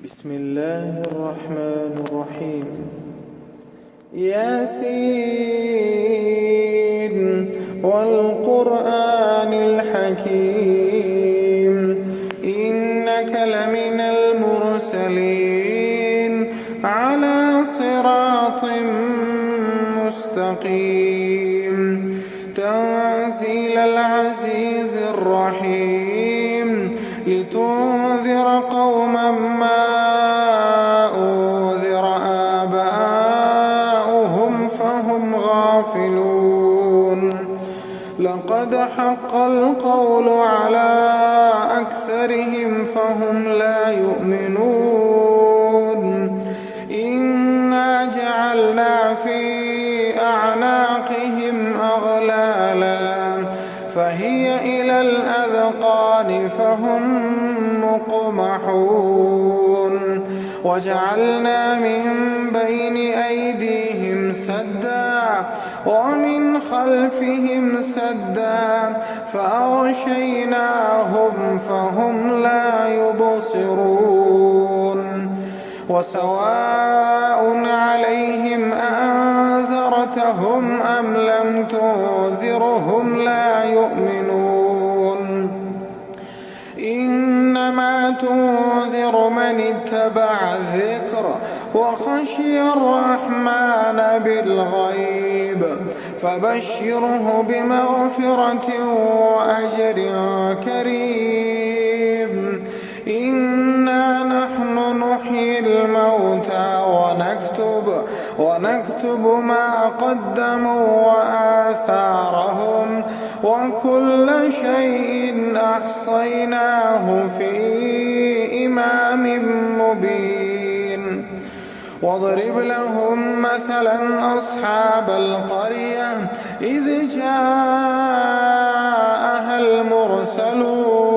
بسم الله الرحمن الرحيم. ياسين والقرآن الحكيم إنك لمن المرسلين على صراط مستقيم تنزيل العزيز الرحيم لتنذر قوما ما أنذر آباؤهم فهم غافلون لقد حق القول على أكثرهم فهم لا يؤمنون إنا جعلنا في أعناقهم أغلالا فهي إلى الأذقان فهم مقمحون وجعلنا من بين أيديهم سدا ومن خلفهم سدا فأغشيناهم فهم لا يبصرون وسواء عليهم أنذرتهم أم لم تنذرهم لا يؤمنون إنما تنذر من اتبع الذكر وخشي الرحمن بالغيب فبشره بمغفرة وأجر كريم إنا نحن نحيي الموتى ونكتب ما قدموا وآثارهم وكل شيء أحصيناه في إمام مبين واضرب لهم مثلا أصحاب القرية إذ جاءها المرسلون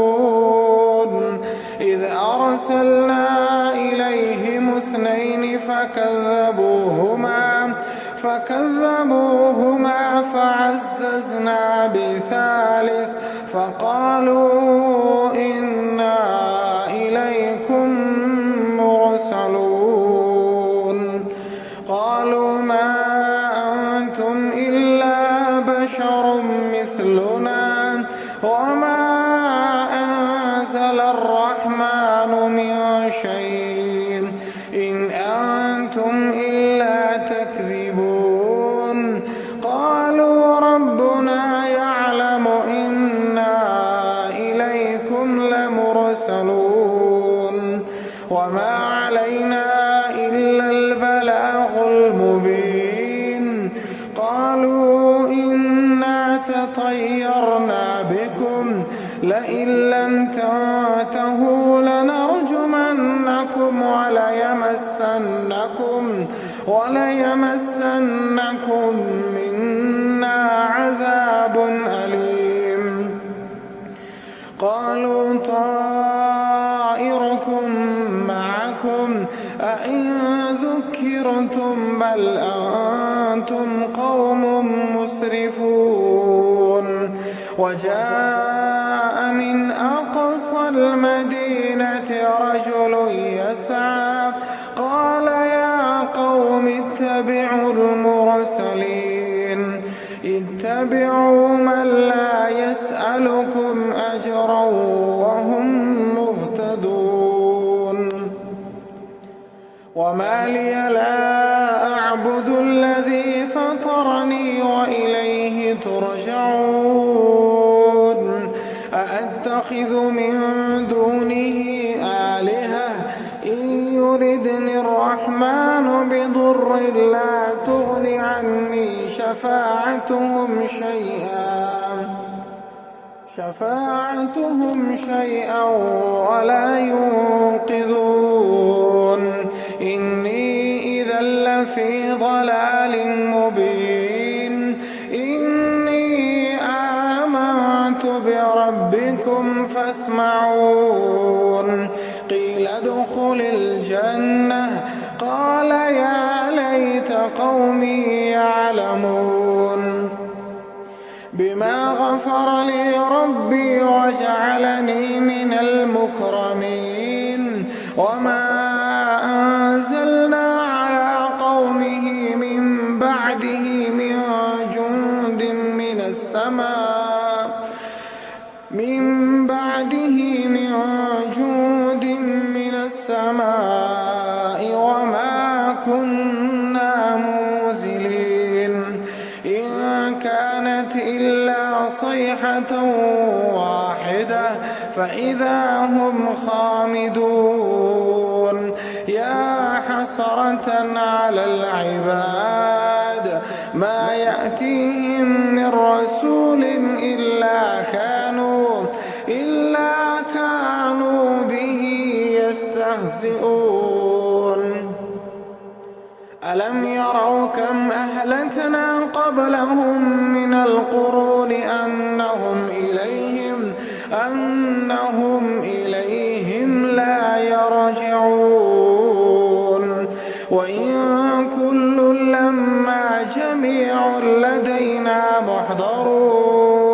إذ أرسلنا إليهم اثنين فكذبوهما فعززنا بثالث فقالوا إنا إليكم مرسلون قالوا ما أنتم إلا بشر مثلنا وما أنزل الرحمن من شيء إن أنتم إلا تكذبون قالوا ربنا يعلم إنا إليكم لمرسلون وما علينا إلا البلاغ المبين قالوا إنا تطيرنا بكم لئن لم تنتهوا لنرجمنكم وليمسنكم منا عذاب أليم قالوا طائركم معكم أئن ذكرتم بل أنتم قوم مسرفون وجاء من أقصى المدينة رجل يسعى قال يا قوم اتبعوا المرسلين اتبعوا من لا يسألكم أجرا وهم مهتدون وما لي لا أعبد الذي فطرني وإليه ترجعون أأتخذ من دونه آلهة إن يردني الرحمن بضر لا تغن عني شفاعتهم شيئا ولا ينقذون إني إذا لفي ضلال مبين إني آمنت بربكم فاسمعون قيل ادخل الجنة قال يا ليت قومي يعلمون بما غفر لي ربي وجعلني من المكرمين وما السماء وما كنا منزلين إن كانت إلا صيحة واحدة فإذا هم خامدون يا حسرة على العباد ما يأتيهم من رسول إلا كانوا به يستهزئون ألم يروا كم أهلكنا قبلهم من القرون أنهم إليهم لا يرجعون وإن كل لما جميع لدينا محضرون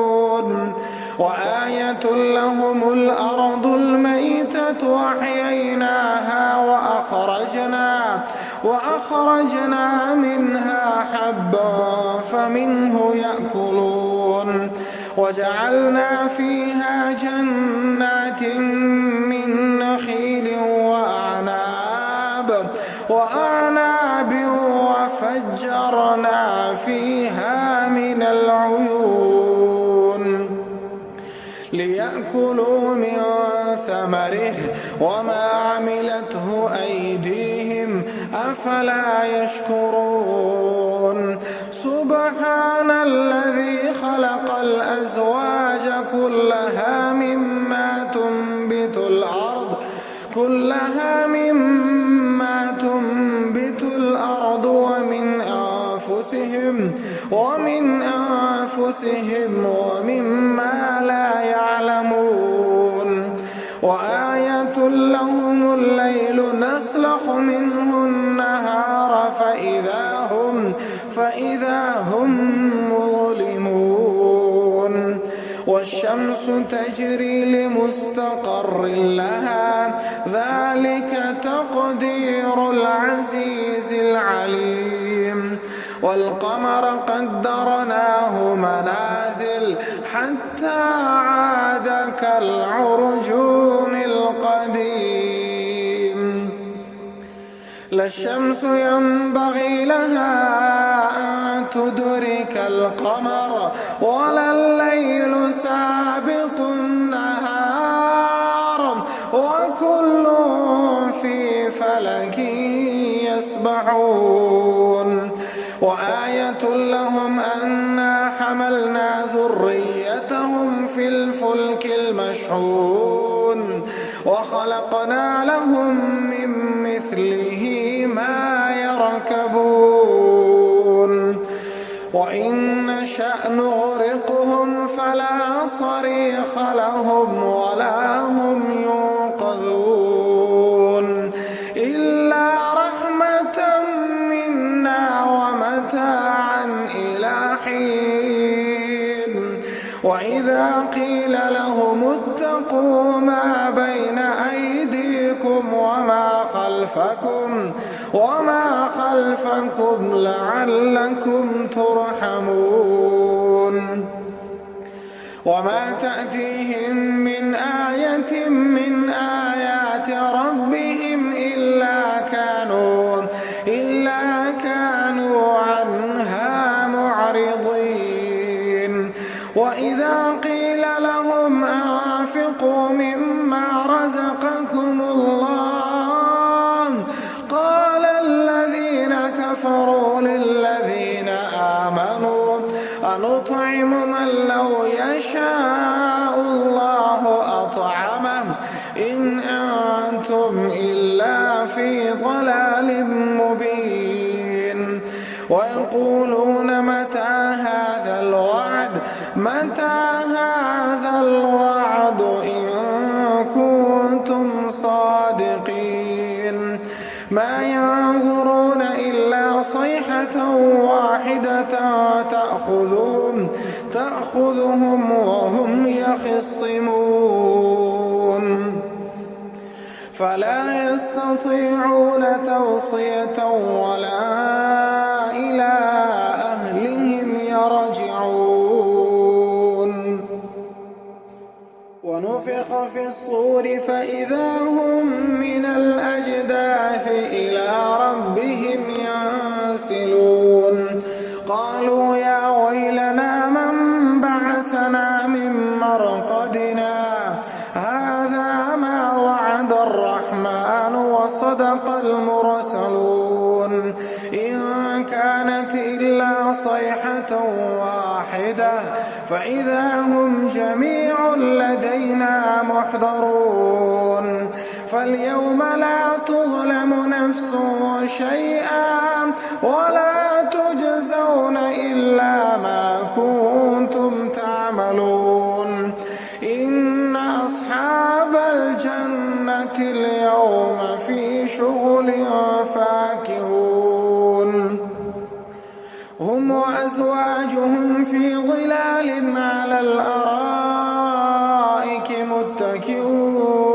وآية لهم الأرض الميتة أحييناها وأخرجنا منها حبا فمنه يأكلون وجعلنا فيها جنات من نخيل وأعناب وفجرنا فيها من العيون ليأكلوا من ثمره وما عملته أيديهم أفلا يشكرون سبحان الذي خلق الأزواج كلها مما تنبت الأرض ومن أنفسهم ومما لا يعلمون وآية لهم الليل نسلخ منه النهار فإذا هم مظلمون والشمس تجري لمستقر لها ذلك تقدير العزيز العليم والقمر قدرناه منازل حتى عاد كالعرجون القديم لا الشمس ينبغي لها أن تدرك القمر ولا الليل سابق النهار وكل في فلك يسبحون وآية لهم أنا حملنا ذريتهم في الفلك المشحون وخلقنا لهم من مثله ما يركبون وإن نشأ نغرقهم فلا صريخ لهم ولا هم ينقذون إلا رحمة منا ومتاعا إلى حين وإذا قيل لهم اتقوا ما بين أيديكم وما خلفكم لعلكم ترحمون وما تأتيهم من آية من آيات ربهم إلا كانوا عنها معرضين وإذا قيل لهم أنفقوا مما رزقكم الله قال الذين كفروا للذين آمنوا أنطعم من لو يشاء الله أطعمه إن أنتم إلا في ضلال مبين ويقولون متى هذا الوعد إن كنتم صادقين ما ينظرون إلا صيحة واحدة تأخذهم وهم يخصمون فلا يستطيعون توصية ولا إلى أهلهم يرجعون ونفخ في الصور فإذا هم من الأرض وصدق المرسلون إن كانت إلا صيحة واحدة فإذا هم جميع لدينا محضرون فاليوم لا تظلم نفس شيئا ولا تجزون إلا ما كنتم تعملون إن أصحاب الجنة اليوم في شغل فاكهون هم وأزواجهم في ظلال على الأرائك متكئون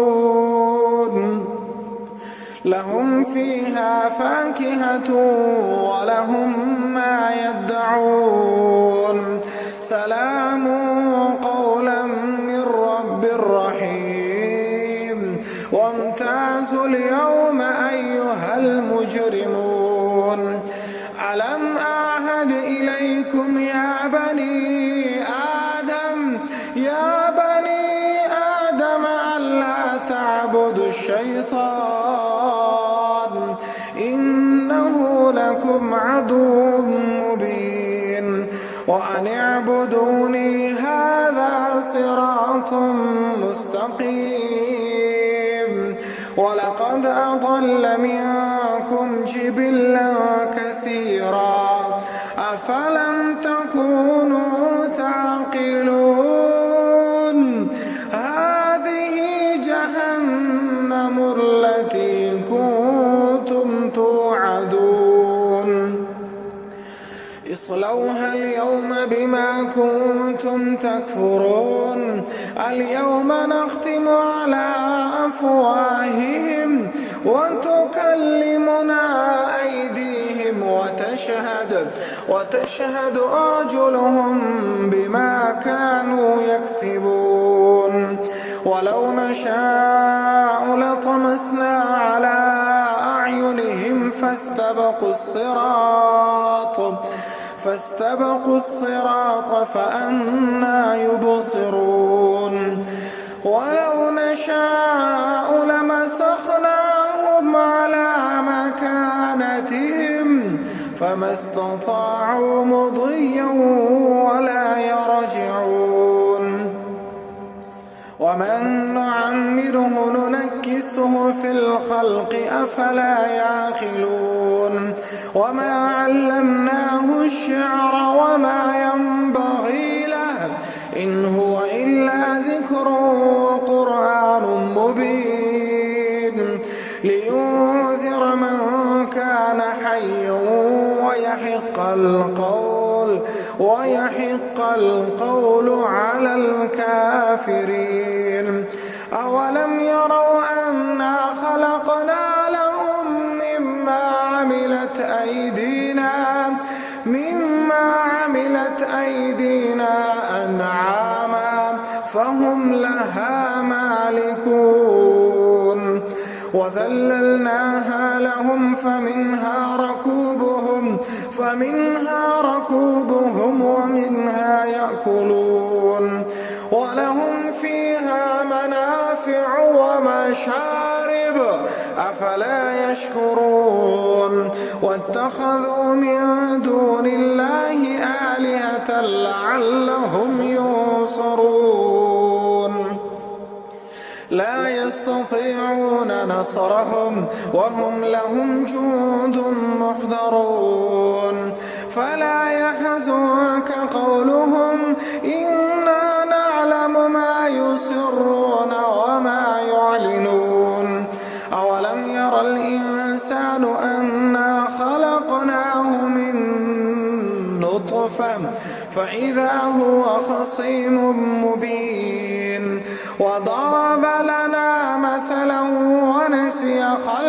لهم فيها فاكهة ولهم ما يدعون سلام قولا من رب رحيم وامتازوا اليوم أيها المجرمون ألم أعهد إليكم يا بني آدم ألا تعبدوا الشيطان إنه لكم عدو مبين وأن اعبدوني هذا صراط مستقيم ولقد أضل منكم جبلا كثيرا أفلم تكونوا تعقلون هذه جهنم التي كنتم توعدون اصلوها اليوم بما كنتم تكفرون اليوم نختم على أفواههم وتكلمنا أيديهم وتشهد أرجلهم بما كانوا يكسبون ولو نشاء لطمسنا على أعينهم فاستبقوا الصراط فأنى يبصرون ولو نشاء لمسخناهم على مكانتهم فما استطاعوا مضيا ولا يرجعون ومن نعمره ننكسه في الخلق أفلا يعقلون وما علمناه الشعر وما ينبغي له إن هو إلا ذكر وقرآن مبين لينذر من كان حيا ويحق القول على الكافرين أولم يروا أنا خلقنا لهم مما عملت أيدينا أنعاما فهم لها مالكون وذللناها لهم فمنها ركوبهم ومنها يأكلون ولهم فيها منافع ومشارب أفلا يشكرون واتخذوا من دون الله آلهة لعلهم ينصرون لا يستطيعون نصرهم وهم لهم جند محضرون فلا يحزنك قولهم إنا نعلم ما يسرون وما يعلنون أولم ير الإنسان أنا خلقناه من نطفة فإذا هو خصيم مبين وضرب لنا مثلا ونسي خلقه